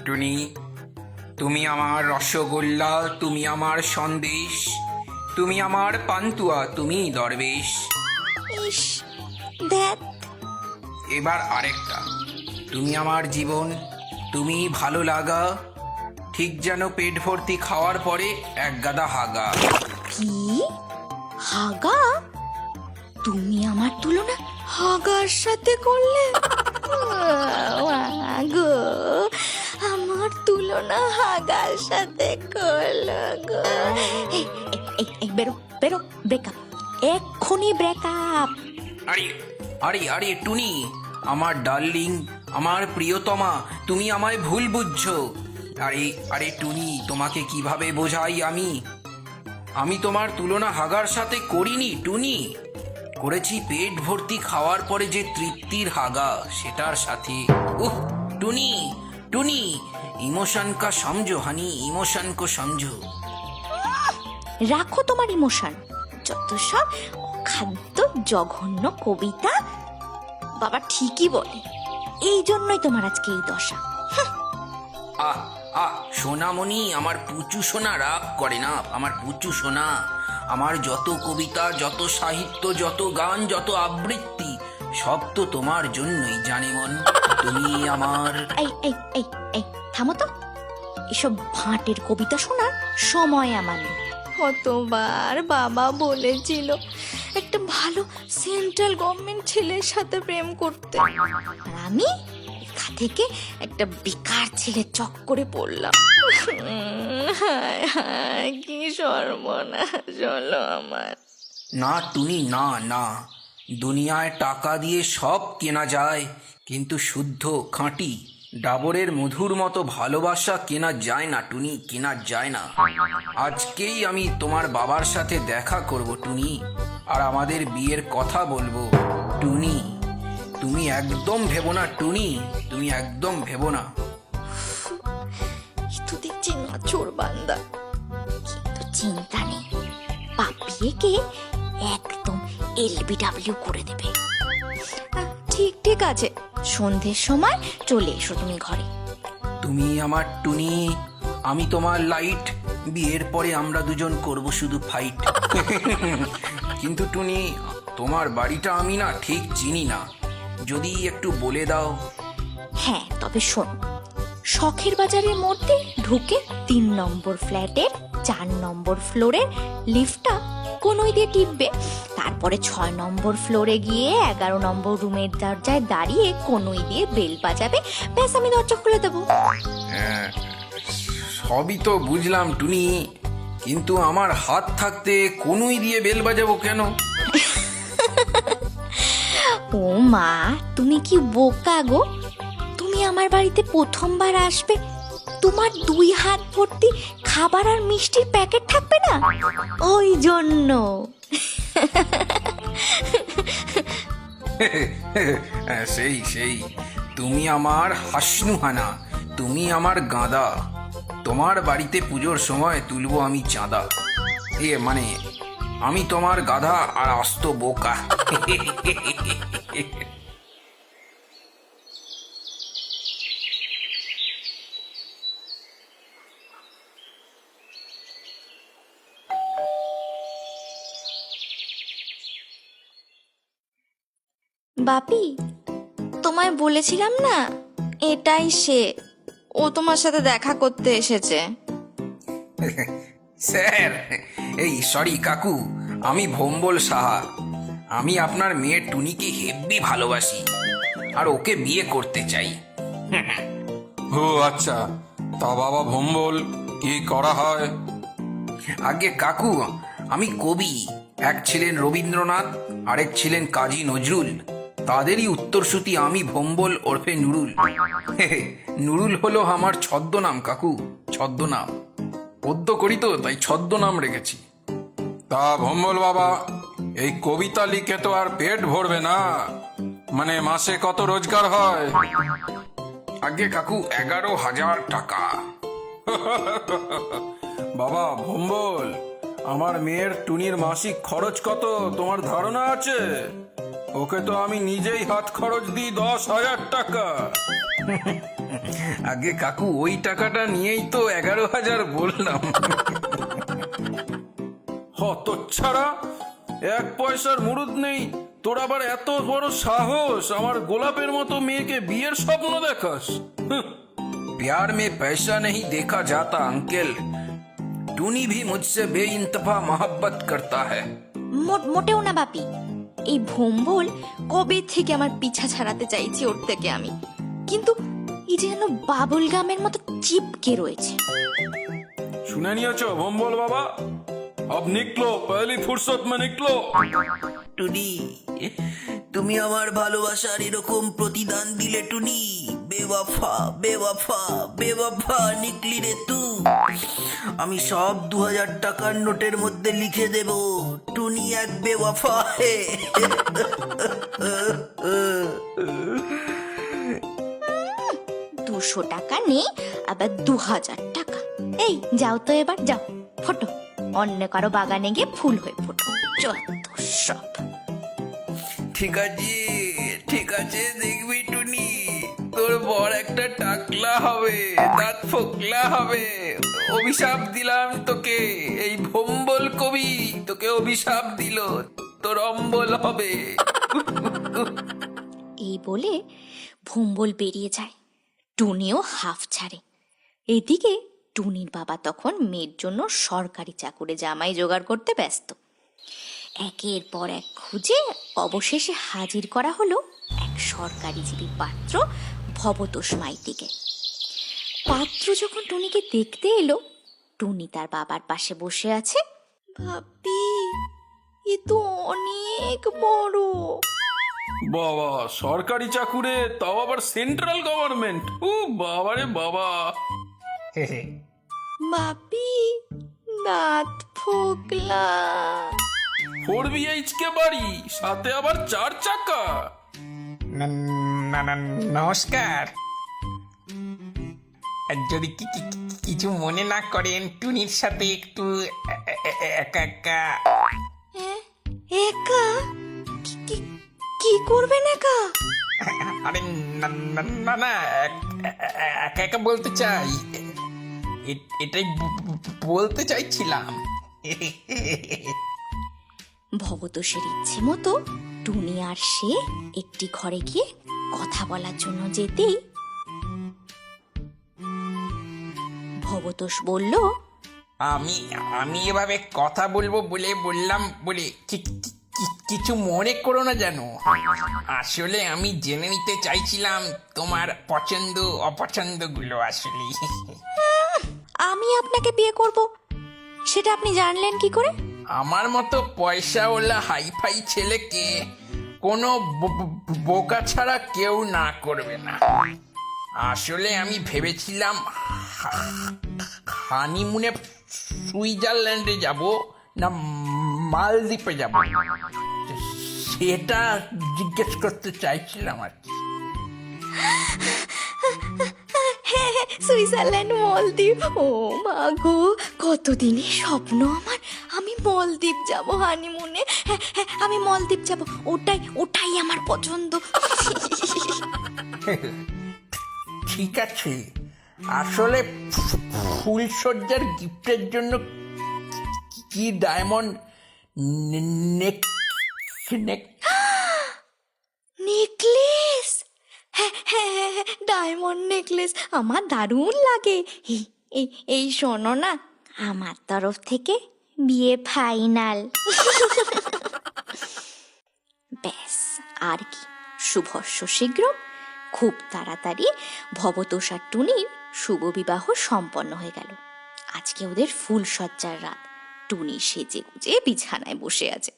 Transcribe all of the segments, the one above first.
টুনি, তুমি আমার রসগোল্লা, তুমি আমার সন্দেশ, তুমি আমার পান্তুয়া, তুমি দরবেশ। ইস, ধ্যাত। এবার আরেকটা, তুমি আমার জীবন, তুমি ভালো লাগা, ঠিক যেন পেট ভর্তি খাওয়ার পরে এক গাদা হাগা। কি? হাগা? তুমি আমার তুলনা হাগার সাথে করলে? গো, আমার তুলনা হাগার সাথে করলো গো। এই বেরো বেরো, ব্রেকআপ, এক্ষুনি ব্রেকআপ। আরে আরে আরে টুনি, আমার ডার্লিং, আমার প্রিয়তমা, তুমি আমায় ভুল বুঝছো। আরে আরে টুনি, তোমাকে কিভাবে বোঝাই আমি তোমার তুলনা হাগার সাথে করিনি টুনি, করেছি পেট ভর্তি খাওয়ার পরে যে তৃপ্তির হাগা সেটার সাথে। উহ টুনি টুনি, ইমোশন কা সমঝো হানি, ইমোশন কো সমঝো। রাখো তোমার ইমোশন, যত সব অখাদ্য জঘন্য কবিতা। বাবা ঠিকই বলে, এই জন্যই তোমার আজকে এই দশা। আহ আহ সোনামণি, আমার পুচু সোনা রাগ করে না, আমার পুচু সোনা। আমার যত কবিতা, যত সাহিত্য, যত গান, যত আবৃত্তি, সব তো তোমার জন্যই জানে মন। তুমি আমার। এই এই এই এই থামো তো, এসব ভাঁটের কবিতা শোনার সময় আমার নেই। কতবার বাবা বলেছিল একটা ভালো সেন্ট্রাল গভর্নমেন্ট ছেলের সাথে প্রেম করতে, আর আমি এখান থেকে একটা বেকার ছেলে চক্করে পড়লাম। হায় হায়, কি সর্বনাশ হলো আমার। না টুনি, না না, দুনিয়ায় টাকা দিয়ে সব কেনা যায়, কিন্তু শুদ্ধ খাঁটি ডাবরের মধুর মতো ভালোবাসা কেনা যায় না টুনি, কেনা যায় না। আজকেই আমি তোমার বাবার সাথে দেখা করব টুনি, আর আমাদের বিয়ের কথা বলবো টুনি। তুমি একদম ভেবো না টুনি, তুমি একদম ভেবো না। তো দেখছি নাচোর বান্দা, কিন্তু চিন্তা নেই, পাপিয়েকে একদম এলবিডব্লিউ করে দেবে। ঠিক ঠিক আছে, সন্ধ্যের সময় চলে এসো তুমি ঘরে। তুমি আমার টুনি, আমি তোমার লাইট, বিয়ের পরে আমরা দুজন করব শুধু ফাইট। কিন্তু টুনি, তোমার বাড়িটা আমি না ঠিক চিনি না, যদি একটু বলে দাও। হ্যাঁ, তবে শোন, শখের বাজারের মধ্যে ঢুকে 3 নম্বর ফ্ল্যাটের 4 নম্বর ফ্লোরের লিফটটা কোনোই দিয়ে টিপবে, তারপরে 6 নম্বর ফ্লোরে গিয়ে 11 নম্বর রুমের দরজায় দাঁড়িয়ে কোনোই দিয়ে বেল বাজাবে, ব্যাস আমি দরজা খুলে দেবো। সবই তো বুঝলাম টুনি, কিন্তু আমার হাত থাকতে কোনোই দিয়ে বেল বাজাবো কেন? ও মা, তুমি কি বোকা গো? তুমি আমার বাড়িতে প্রথমবার আসবে, তোমার 2 হাত ভর্তি খাবার আর মিষ্টির প্যাকেট থাকবে না, ওই জন্য। সেই সেই, তুমি আমার হাসনুহানা, তুমি আমার গাঁদা, তোমার বাড়িতে পুজোর সময় তুলবো আমি চাঁদা। মানে আমি তোমার গাধা আর আস্ত বোকা। বাপি, তোমায় বলেছিলাম না এটাই সে, ও তোমার সাথে দেখা করতে এসেছে। স্যার, এই সরি কাকু, আমি ভোম্বল সাহা, আমি আপনার মেয়ে টুনিকে হেব্বি ভালোবাসি আর ওকে বিয়ে করতে চাই। ও আচ্ছা, তা বাবা ভম্বল, কি করা হয়? আগে কাকু, আমি কবি, এক ছিলেন রবীন্দ্রনাথ, আরেক ছিলেন কাজী নজরুল, তাদেরই উত্তরসূরি আমি ভোম্বল ওরফে নুরুল। নুরুল হলো আমার ছদ্মনাম কাকু, ছদ্মনাম। পদ্য করি তো, তাই ছদ্মনাম রেখেছি। তা ভম্বল বাবা, এই কবিতা লিখে তো আর পেট ভরবে না, মানে মাসে কত রোজগার হয়? আগে কাকু 11,000 টাকা। বাবা ভম্বল, আমার মেয়ের টুনির মাসিক খরচ কত তোমার ধারণা আছে? ওকে তো আমি নিজেই হাত খরচ দিই 10,000 টাকা। আগে কাকু ওই টাকাটা নিয়েই তো 11,000 বললাম। হতচ্ছাড়া, 1 পয়সার মুরুদ নেই তোর, আবার এত বড় সাহস আমার গোলাপের মতো মেয়েকে বিয়ের স্বপ্ন দেখাস? प्यार में पैसा नहीं देखा जाता अंकल। टूनी भी मुझसे बेइंतफा मोहब्बत करता है। মোটেও না বাপি, এই ভোম্বল কবে থেকে আমার পিছা ছাড়াতে চাইছি ওর থেকে আমি, কিন্তু এই যে যেন বাবুল গামের মতো চিপকে রয়েছে। শুনে নিয়েছো ভম্বল বাবা? अब निकलो, पहली फुर्सत में निकलो। টুনি, তুমি আমার ভালোবাসার এরকম প্রতিদান দিলে টুনি। বেওয়াফা বেওয়াফা বেওয়াফা নিকলি রে তু। আমি সব 2,000 টাকার নোটের মধ্যে লিখে দেব, টুনি এক বেওয়াফা হে। 200 টাকা নেই, আবার 2,000 টাকা। এই যাও তো, এবার যাও ফটো, অন্য কারো বাগানে গিয়ে ফুল হয়ে ফটো। যত সব। ঠিক আছে ঠিক আছে, দেখবি টুনি, তোর বর একটা টাকলা হবে, দাঁত ফোকলা হবে। অভিশাপ দিলাম তোকে, এই ভম্বল কবি তোকে অভিশাপ দিল, তোর অম্বল হবে। এই বলে ভুম্বল বেরিয়ে যায়, টুনিও হাফ ছাড়ে। এদিকে টুনির বাবা তখন মেয়ের জন্য সরকারি চাকুরে জামাই জোগাড় করতে ব্যস্ত। একের পর এক খুঁজে অবশেষে হাজির করা হলো এক সরকারিজীবী পাত্র, ভবতোষ মাইতিকে। পাত্র যখন টুনিকে দেখতে এলো, টুনি তার বাবার পাশে বসে আছে। ভাবি, এ তো অনেক বড়। বাবা, সরকারি চাকুরে, তাও আবার সেন্ট্রাল গভর্নমেন্ট। ও বাবা রে বাবা। বাপি, দাঁত ফোকলা। 4 BHK বাড়ি, সাথে আবার 4 চাকা। নমস্কার। যদি কিছু মনে না করেন, টুনির সাথে একটু একা একা। একা? কি করবেন একা? আরে না না, একা একা বলতে চাই, এটাই বলতে চাইছিলাম। ভবতোষের ইচ্ছে মতো টুনি আর সে একটি ঘরে গিয়ে কথা বলার জন্য যেতেই ভবতোষ বলল, আমি এভাবে কথা বলবো বলে বললাম বলে কিছু মনে করো না যেন। আসলে আমি জেনে নিতে চাইছিলাম তোমার পছন্দ অপছন্দগুলো। আসলে আমি আপনাকে বিয়ে করব, সেটা আপনি জানলেন কি করে? আমার মতো পয়সাওয়ালা হাইফাই ছেলেকে কোনো বোকা ছাড়া কেউ না করবে না। আসলে আমি ভেবেছিলাম হানিমুনে সুইজারল্যান্ডে যাব না মালদ্বীপে যাব, সেটা জিজ্ঞেস করতে চাইছিলাম আর কি। হ্যাঁ, সুইজারল্যান্ড, মলদ্বীপ। ও মা গো, কতদিনের স্বপ্ন আমার, আমি মলদ্বীপ যাব হানিমুনে। হ্যাঁ, আমি মলদ্বীপ যাব, ওটাই আমার পছন্দ। ঠিক আছে, আসলে ফুলসজ্জার গিফটের জন্য কি ডায়মন্ড নেকলেস? হ্যাঁ, ডায়মন্ড নেকলেস আমার দারুণ লাগে। এই শোনো না, আমার তরফ থেকে বিয়ে ফাইনাল। ব্যাস, আর কি, শুভস্য শীঘ্র। খুব তাড়াতাড়ি ভবতোষ আর টুনির শুভ বিবাহ সম্পন্ন হয়ে গেল। আজকে ওদের ফুলসজ্জার রাত। টুনি সেজে গুজে বিছানায় বসে আছে।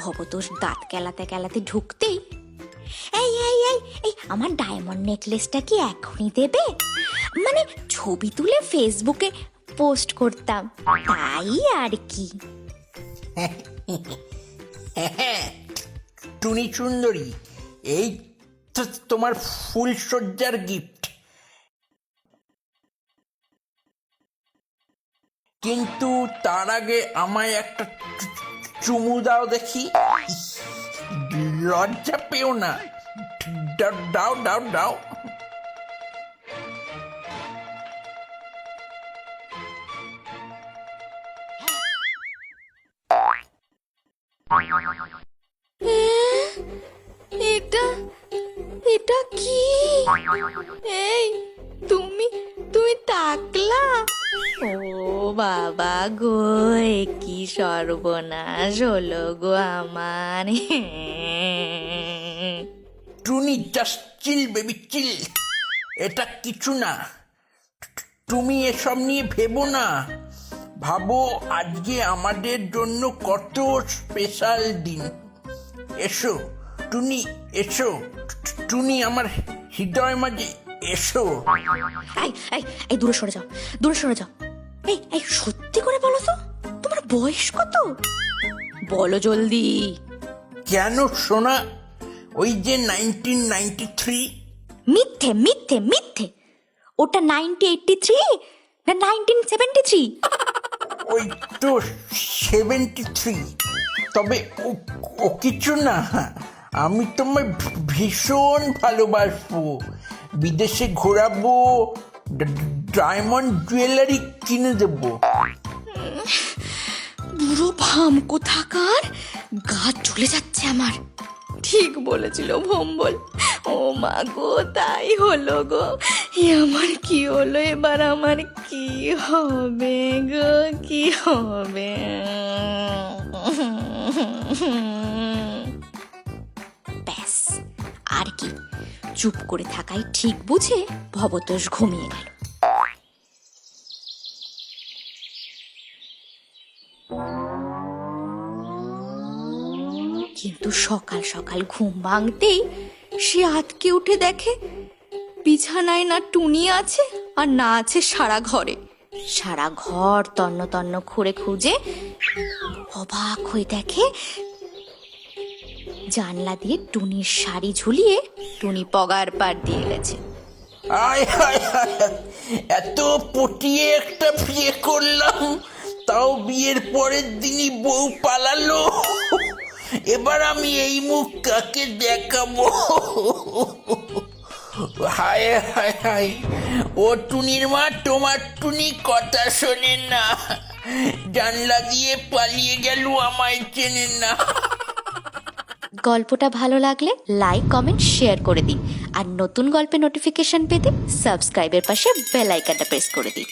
ভবতোষ দাঁত কেলাতে কেলাতে ঢুকতেই, এই আমার ডায়মন্ড নেকলেসটা কি এখনই দেবে? মানে ছবি তুলে ফেসবুকে পোস্ট করতাম, তাই আর কি। টুনি সুন্দরী, এই তো তোমার ফুলসজ্জার গিফট। কিন্তু তার আগে আমায় একটা চুমু দাও দেখি। লজ্জা পেও না, দাও দাও দাও। এটা এটা কি? এই তুমি তুমি তাকলা? ও বাবা গো, এ কি সর্বনাশ হলো গো আমার। টুনি, জাস্ট চিল বেবি, চিল। এটা কিছু না, তুমি এসব নিয়ে ভেবো না। ভাবো আজকে আমাদের জন্য কত স্পেশাল দিন। এসো টুনি, এসো টুনি, আমার হৃদয় মাঝে এসো। এই এই এই দূরে সরে যাও, দূরে সরে যাও। এই এই সত্যি করে বলো তো, তোমার বয়স কত? বলো জলদি। কেন সোনা? ওই যে 1993। মিথ্যে মিথ্যে মিথ্যে। ওটা 1983 না 1973? ওই তো 73। তবে ও কিছু না, আমি তোমায় ভীষণ ভালোবাসবো। বিদেশে ঘোরাবো, ডায়মন্ড জুয়েলারি কিনে দেবো। বুড়ো ভাম কোথাকার, গা জ্বলে যাচ্ছে আমার। ঠিক বলেছিল ভম্বল। ও মা গো, তাই হলো গো। এ আমার কি হলো এবার? আমার কি হবে গো, কি হবে? ব্যাস, আর কি, চুপ করে থাকাই ঠিক বুঝে ভবতোষ ঘুমিয়ে গেল। কিন্তু সকাল সকাল ঘুম ভাঙতেই সে আতকে উঠে দেখে বিছানায় না টুনি আছে আর না আছে সারা ঘরে। সারা ঘর তন্ন তন্ন খুঁড়ে খুঁজে অবাক হয়ে দেখে জানলা দিয়ে টুনির শাড়ি ঝুলিয়ে টুনি পগার পার দিয়ে গেছে। আয় হায় হায়, এত পটিয়ে একটা বিয়ে করলাম, তাও বিয়ের পরের দিনই বউ পালালো। এবার আমি এই মুখ কাকে দেখাবো? হায় হায় হায়, ও টুনির মা, তোমার টুনি কথা শোনে না, জানলা দিয়ে পালিয়ে গেল, আমায় চেনে না। গল্পটা ভালো লাগলে লাইক কমেন্ট শেয়ার করে দিন, আর নতুন গল্পের নোটিফিকেশন পেতে সাবস্ক্রাইবের পাশে বেল আইকনটা প্রেস করে দিন।